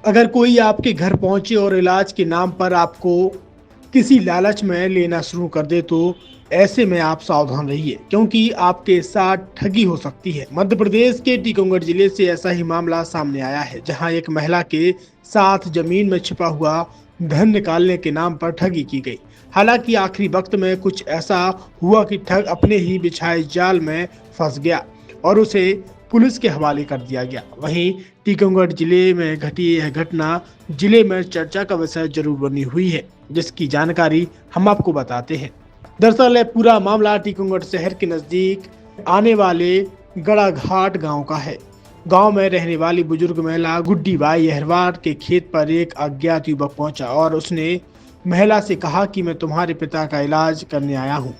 अगर कोई आपके घर पहुंचे और इलाज के नाम पर आपको किसी लालच में लेना शुरू कर दे तो ऐसे में आप सावधान रहिए, क्योंकि आपके साथ ठगी हो सकती है। मध्य प्रदेश के टीकमगढ़ जिले से ऐसा ही मामला सामने आया है, जहां एक महिला के साथ जमीन में छिपा हुआ धन निकालने के नाम पर ठगी की गई। हालांकि आखिरी वक्त में कुछ ऐसा हुआ कि ठग अपने ही बिछाए जाल में फंस गया और उसे पुलिस के हवाले कर दिया गया। वहीं टीकमगढ़ जिले में घटी यह घटना जिले में चर्चा का विषय जरूर बनी हुई है, जिसकी जानकारी हम आपको बताते हैं। दरअसल यह पूरा मामला टीकमगढ़ शहर के नजदीक आने वाले गड़ाघाट गांव का है। गांव में रहने वाली बुजुर्ग महिला गुड्डी बाई अहरवार के खेत पर एक अज्ञात युवक पहुंचा और उसने महिला से कहा कि मैं तुम्हारे पिता का इलाज करने आया हूं,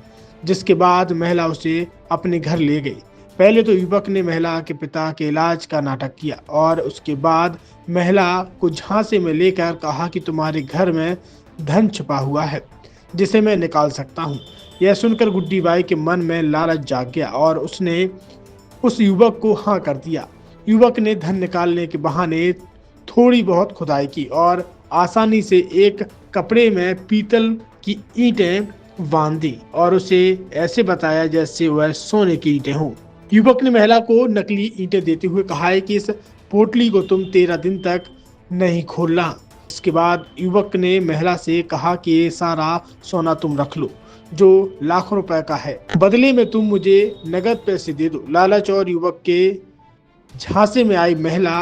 जिसके बाद महिला उसे अपने घर ले गई। पहले तो युवक ने महिला के पिता के इलाज का नाटक किया और उसके बाद महिला को झांसे में लेकर कहा कि तुम्हारे घर में धन छुपा हुआ है, जिसे मैं निकाल सकता हूं। यह सुनकर गुड्डी बाई के मन में लालच जाग गया और उसने उस युवक को हाँ कर दिया। युवक ने धन निकालने के बहाने थोड़ी बहुत खुदाई की और आसानी से एक कपड़े में पीतल की ईंटें बांध दी और उसे ऐसे बताया जैसे वह सोने की ईंटें हों। युवक ने महिला को नकली ईंटें देते हुए कहा है कि इस पोटली को तुम 13 दिन तक नहीं खोलना। इसके बाद युवक ने महिला से कहा कि ये सारा सोना तुम रख लो, जो लाखों रुपए का है, बदले में तुम मुझे नगद पैसे दे दो। लालच और युवक के झांसे में आई महिला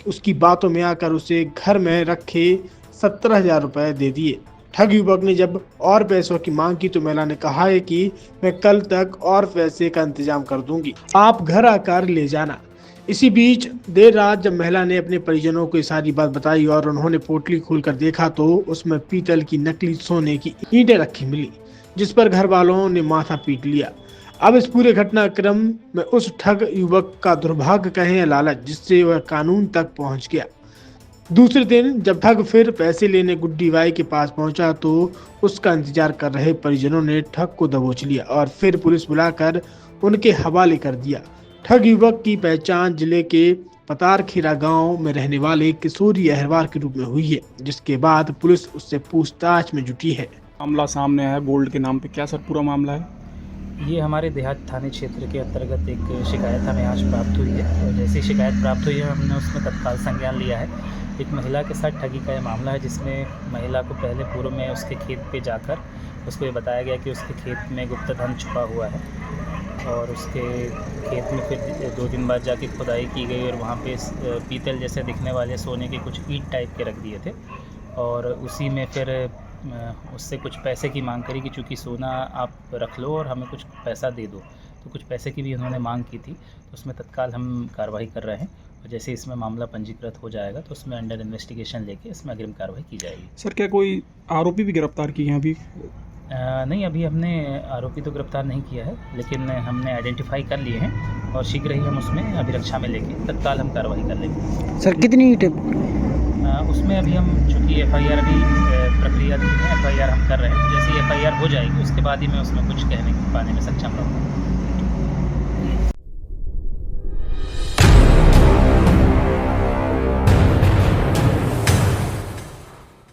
उसकी बातों में आकर उसे घर में रखे 17,000 रुपए दे दिए। ठग युवक ने जब और पैसों की मांग की तो महिला ने कहा है कि मैं कल तक और पैसे का इंतजाम कर दूंगी, आप घर आकर ले जाना। इसी बीच देर रात जब महिला ने अपने परिजनों को सारी बात बताई और उन्होंने पोटली खोलकर देखा तो उसमें पीतल की नकली सोने की ईंटें रखी मिली, जिस पर घर वालों ने माथा पीट लिया। अब इस पूरे घटनाक्रम में उस ठग युवक का दुर्भाग्य कहें या लालच, जिससे वह कानून तक पहुंच गया। दूसरे दिन जब ठग फिर पैसे लेने गुड्डी बाई के पास पहुंचा तो उसका इंतजार कर रहे परिजनों ने ठग को दबोच लिया और फिर पुलिस बुलाकर उनके हवाले कर दिया। ठग युवक की पहचान जिले के पतारखेड़ा गांव में रहने वाले किशोरी अहरवार के रूप में हुई है, जिसके बाद पुलिस उससे पूछताछ में जुटी है। मामला सामने आया गोल्ड के नाम पे, क्या सर पूरा मामला है? ये हमारे देहात थाने क्षेत्र के अंतर्गत एक शिकायत हमें आज प्राप्त हुई है और जैसी शिकायत प्राप्त हुई है हमने उसमें तत्काल संज्ञान लिया है। एक महिला के साथ ठगी का ये मामला है, जिसमें महिला को पहले पूर्व में उसके खेत पे जाकर उसको ये बताया गया कि उसके खेत में गुप्त धन छुपा हुआ है और उसके खेत में फिर 2 दिन बाद जाके खुदाई की गई और वहाँ पे पीतल जैसे दिखने वाले सोने के कुछ ईंट टाइप के रख दिए थे और उसी में फिर उससे कुछ पैसे की मांग करी कि चूँकि सोना आप रख लो और हमें कुछ पैसा दे दो, तो कुछ पैसे की भी उन्होंने मांग की थी। तो उसमें तत्काल हम कार्रवाई कर रहे हैं और जैसे इसमें मामला पंजीकृत हो जाएगा तो उसमें अंडर इन्वेस्टिगेशन लेके इसमें अग्रिम कार्रवाई की जाएगी। सर क्या कोई आरोपी भी गिरफ्तार किए हैं अभी? नहीं, अभी हमने आरोपी तो गिरफ्तार नहीं किया है, लेकिन हमने आइडेंटिफाई कर लिए हैं और शीघ्र ही हम उसमें अभिरक्षा में लेके तत्काल हम कार्रवाई कर लेंगे। सर कितनी ईंटें? उसमें अभी हम चूँकि FIR अभी प्रक्रियाधीन है, FIR हम कर रहे हैं, जैसे FIR हो जाएगी उसके बाद ही मैं उसमें कुछ कहने पाने में सक्षम रहूँगा।